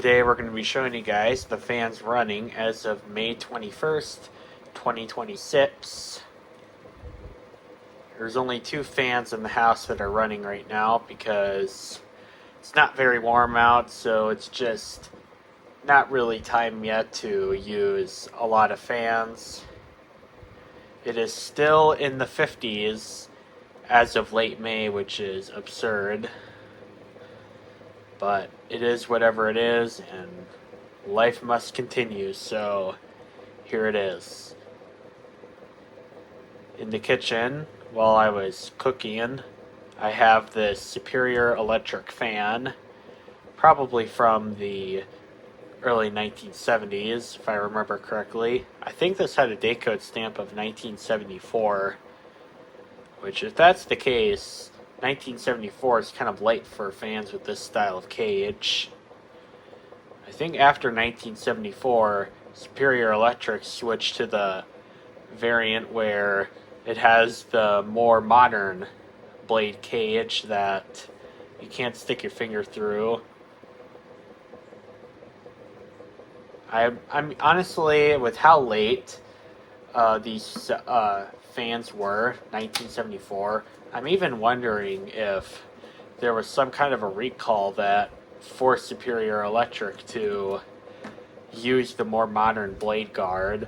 Today we're going to be showing you guys the fans running as of May 21st, 2026. There's only 2 fans in the house that are running right now because it's not very warm out, so it's just not really time yet to use a lot of fans. It is still in the 50s as of late May, which is absurd. But it is whatever it is, and life must continue, so here it is. In the kitchen, while I was cooking, I have this Superior electric fan, probably from the early 1970s, if I remember correctly. I think this had a day code stamp of 1974, which if that's the case, 1974 is kind of late for fans with this style of cage. I think after 1974, Superior Electric switched to the variant where it has the more modern blade cage that you can't stick your finger through. I'm honestly, with how late these fans were, 1974, I'm even wondering if there was some kind of a recall that forced Superior Electric to use the more modern blade guard.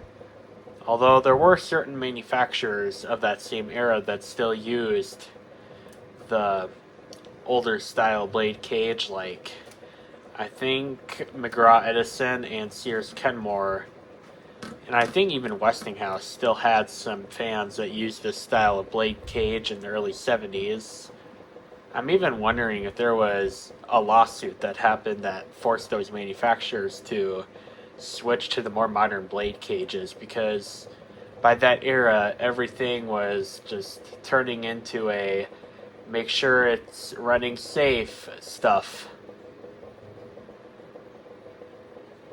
Although there were certain manufacturers of that same era that still used the older style blade cage, like I think McGraw-Edison and Sears Kenmore. And I think even Westinghouse still had some fans that used this style of blade cage in the early 70s. I'm even wondering if there was a lawsuit that happened that forced those manufacturers to switch to the more modern blade cages, because by that era, everything was just turning into a make sure it's running safe stuff.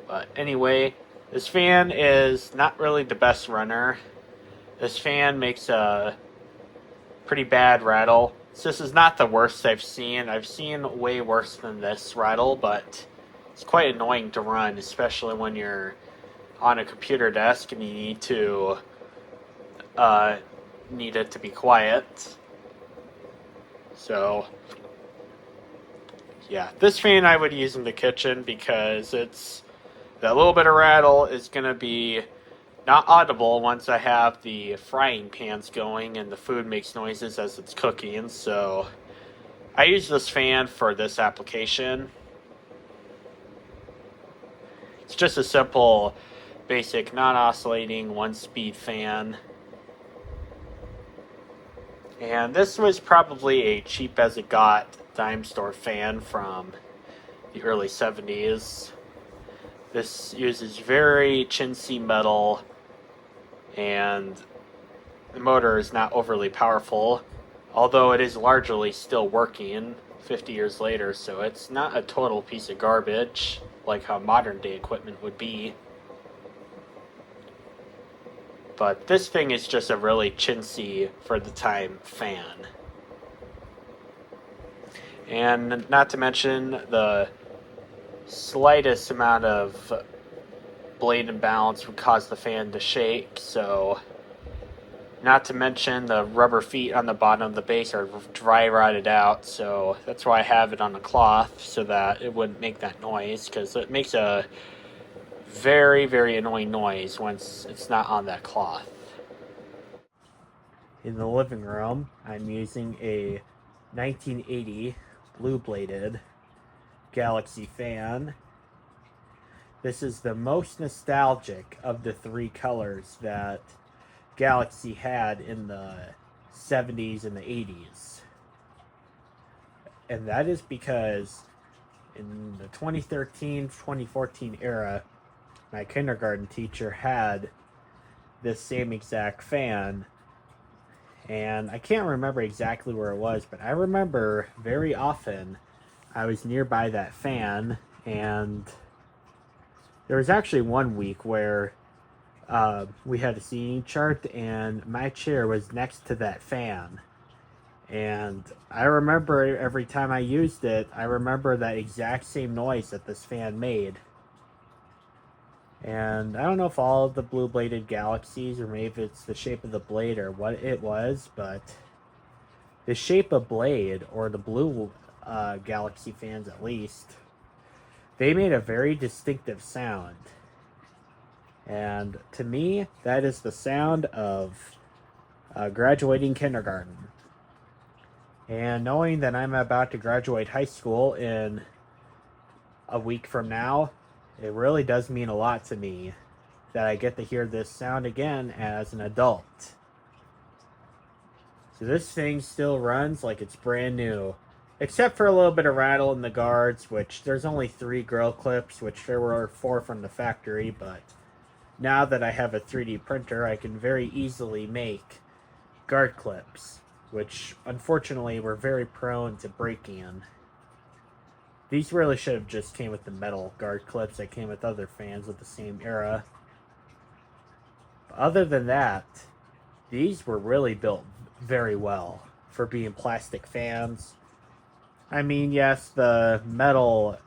But anyway, this fan is not really the best runner. This fan makes a pretty bad rattle. This is not the worst I've seen. I've seen way worse than this rattle, but it's quite annoying to run, especially when you're on a computer desk and you need it to be quiet. So, yeah, this fan I would use in the kitchen because that little bit of rattle is going to be not audible once I have the frying pans going and the food makes noises as it's cooking. So I use this fan for this application. It's just a simple, basic, non-oscillating, one-speed fan. And this was probably a cheap as it got dime store fan from the early 70s. This uses very chintzy metal, and the motor is not overly powerful, although it is largely still working 50 years later, so it's not a total piece of garbage like how modern day equipment would be. But this thing is just a really chintzy, for the time, fan. And not to mention the slightest amount of blade imbalance would cause the fan to shake, so not to mention the rubber feet on the bottom of the base are dry rotted out, so that's why I have it on a cloth, so that it wouldn't make that noise, because it makes a very, very annoying noise once it's not on that cloth. In the living room, I'm using a 1980 blue-bladed Galaxy fan. This is the most nostalgic of the 3 colors that Galaxy had in the 70s and the 80s. And that is because in the 2013-2014 era, my kindergarten teacher had this same exact fan. And I can't remember exactly where it was, but I remember very often I was nearby that fan, and there was actually one week where we had a seating chart and my chair was next to that fan, And I remember every time I used it, I remember that exact same noise that this fan made. And I don't know if all of the blue bladed galaxies, or maybe it's the shape of the blade or what it was, but the shape of blade, or the blue galaxy fans at least, they made a very distinctive sound. And to me, that is the sound of graduating kindergarten. And knowing that I'm about to graduate high school in a week from now, it really does mean a lot to me that I get to hear this sound again as an adult. So this thing still runs like it's brand new, except for a little bit of rattle in the guards, which there's only 3 grill clips, which there were 4 from the factory, but now that I have a 3D printer, I can very easily make guard clips, which unfortunately were very prone to breaking. These really should have just came with the metal guard clips that came with other fans of the same era. But other than that, these were really built very well for being plastic fans. I mean, yes, the metal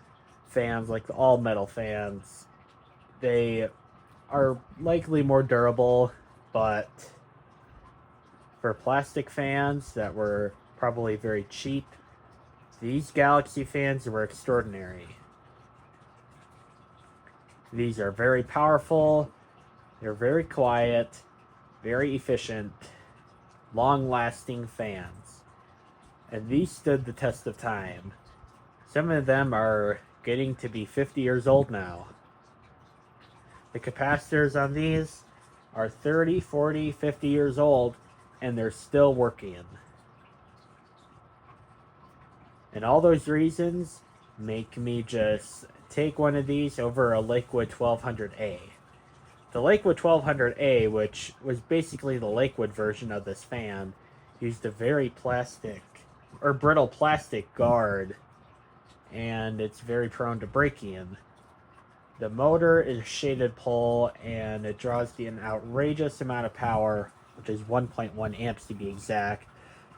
fans, like the all metal fans, they are likely more durable, but for plastic fans that were probably very cheap, these Galaxy fans were extraordinary. These are very powerful, they're very quiet, very efficient, long-lasting fans. And these stood the test of time. Some of them are getting to be 50 years old now. The capacitors on these are 30, 40, 50 years old, and they're still working. And all those reasons make me just take one of these over a Lakewood 1200A. The Lakewood 1200A, which was basically the Lakewood version of this fan, used a very brittle plastic guard, and it's very prone to breaking. The motor is shaded pole, and it draws an outrageous amount of power, which is 1.1 amps to be exact.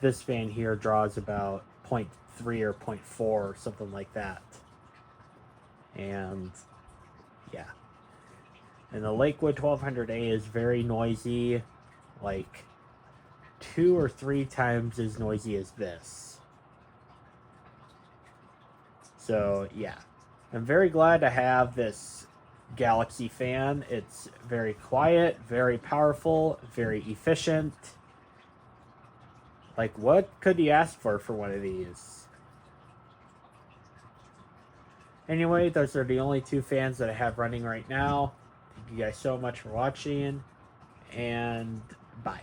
This fan here draws about 0.3 or 0.4 or something like that. And yeah. And the Lakewood 1200A is very noisy, like 2 or 3 times as noisy as this. So yeah, I'm very glad to have this Galaxy fan. It's very quiet, very powerful, very efficient. Like, what could you ask for one of these? Anyway, those are the only 2 fans that I have running right now. Thank you guys so much for watching, and bye.